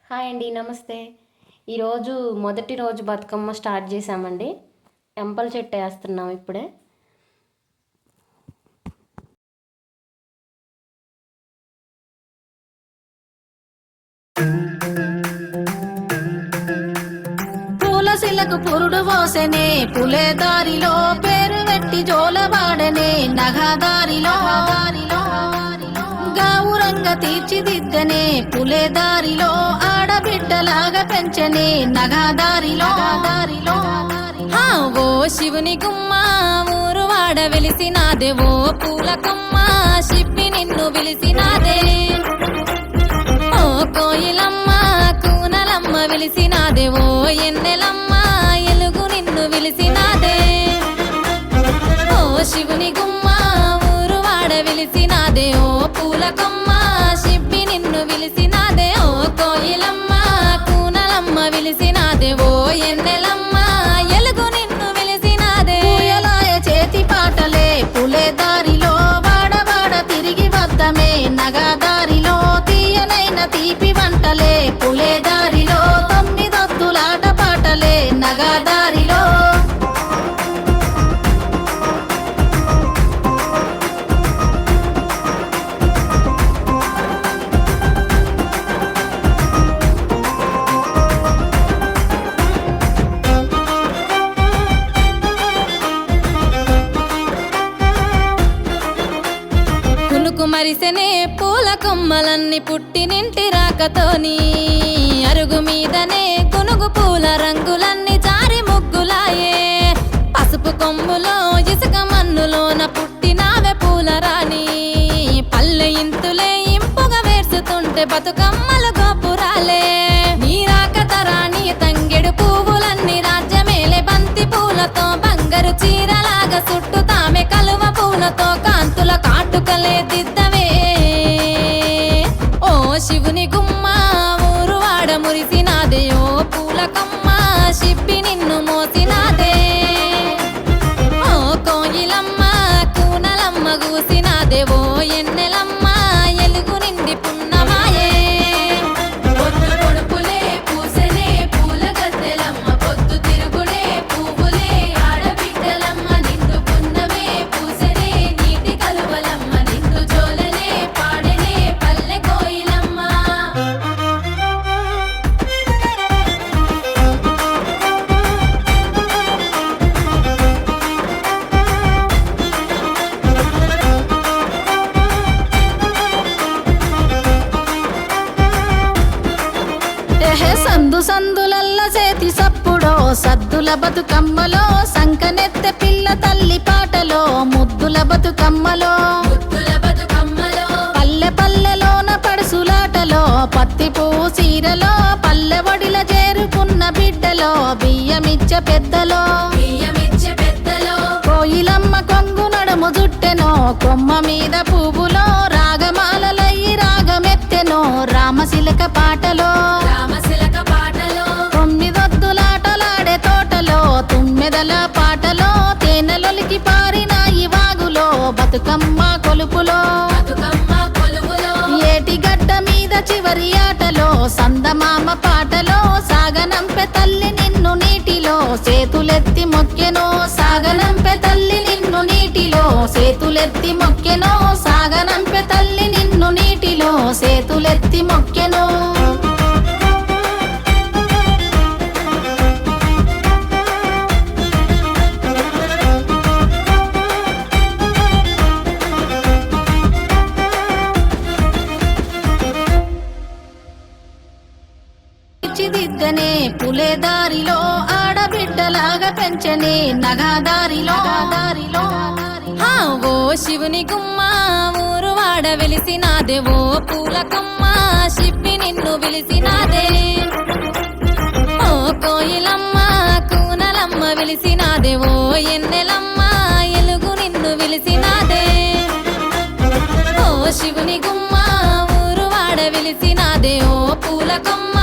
Hi అండి, నమస్తే. ఈరోజు మొదటి రోజు బతుకమ్మ స్టార్ట్ చేసామండి. ఎంపల చెట్టు వేస్తున్నాం ఇప్పుడే. పూలశిలకు పురుడు పోసెనే పులే దారిలో పేరు పెట్టి జోలబాడనే నగదారిలో గావురంగ తీర్చిదిద్దనే పులే దారిలో ఆడబిడ్డలాగా పెంచనే నగదారిలో ఓ శివుని గుమ్మ ఊరు వాడ వెలిసినాదే ఓ పూలకమ్మ శిప్పి నిన్ను పిలిసినాదే ఓ కోయిలమ్మ కూనలమ్మ వెలిసినాదే ఓ ఎన్నెలమ్మ ఎలుగు నిన్ను విలిసినాదే ఓ శివుని గుమ్మ ఊరు వాడ వెలిసినాదే ఓ పూలకమ్మ శిప్పి నిన్ను విలిసినాదే ఓ కోయిలమ్మ కూనలమ్మ విలిసినాదే ఓ ఎన్నెలమ్మ ఎలుగు నిన్ను విలిసినాదే పూయలాయ చేతి పాటలే పులే దారిలో వాడవాడ తిరిగి వద్దమే నగదారిలో తీయనైన తీపి వంటలే పులే దారిలో తొమ్మిదొత్తులాట పాటలే నగదారిలో మరిసెనే పూల కొమ్మలన్నీ పుట్టినింటి రాకతోని అరుగు మీదనే కొనుగు పూల రంగులన్నీ జారి ముగ్గులాయే పసుపు కొమ్ములో ఇసుక మన్నులోన పుట్టినావే పూల రాణి పల్లె ఇంతులే ఇంపుగా వేర్చుతుంటే బతుకమ్మలు గోపురాలే నీ రాకత రాణి తంగెడు పువ్వులన్నీ రాజ్యమేలే బంతి పూలతో బంగారు చీరలాగా చుట్టుతామె కలువ పూలతో కాంతుల కాటుకలే దిద్దవే ఓ శివుని గుమ్మ ఊరు వాడ మురిసినాదే ఓ పూలకమ్మ శిప్పి నిన్ను మోసినాదే ఓ కోయిలమ్మ కూనలమ్మ గూసినాదే ఓ ఎన్నెలమ్మ ఎలుగు నిండి పున్నమాయే పొద్దు పొడుపులే పూసెనే పూల గద్దెలమ్మ పొద్దు తిరుగుడే పువ్వులే ఆడబిడ్డలమ్మ నిండు పున్నమే పూసెనే నీటి కలువలమ్మ నిండు జోలనే పాడెనే పల్లె కోయిలమ్మ సందు సందులల్ల చేతి సప్పుడో సద్దుల బతుకమ్మలో సంకనెత్తె పిల్ల తల్లి పాటలో ముద్దుల బతుకమ్మలో పల్లె పల్లెలోన పడుసులాటలో పత్తి పువ్వు చీరలో పల్లె వడిల చేరుకున్న బిడ్డలో బియ్యమిచ్చ పెద్దలో కోయిలమ్మ కొంగు నడుము జుట్టెనో కొమ్మ మీద పువ్వులో రాగమాలలయ్యి రాగమెత్తెనో రామశిలక పాటలో తొమ్మిదొత్తులాటలాడే తోటలో తుమ్మెదల పాటలో తేనెలొలికి పారినాయి వాగులో బతుకమ్మ కొలుపులో ఏటిగడ్డ మీద చివరి ఆటలో సందమామ పాటలో సాగనంపె తల్లి నిన్ను నీటిలో చేతులెత్తి మొక్కెనో సాగనంపె తల్లి నిన్ను నీటిలో చేతులెత్తి మొక్కెనో సాగనంపె తల్లి నిన్ను నీటిలో చేతులెత్తి మొక్కెనో దిద్దనే పులే దారిలో ఆడబిడ్డలాగా పెంచనే నగదారిలో ఓ శివుని గుమ్మ ఊరు వాడ వెలిసినాదే ఓ పూలకమ్మ శిప్పి నిన్ను పిలిసినాదే ఓ కోయిలమ్మ కూనలమ్మ వెలిసినాదే ఓ ఎన్నెలమ్మ ఎలుగు నిన్ను విలిసినాదే ఓ శివుని గుమ్మ ఊరు వాడ వెలిసినాదే ఓ పూలకమ్మ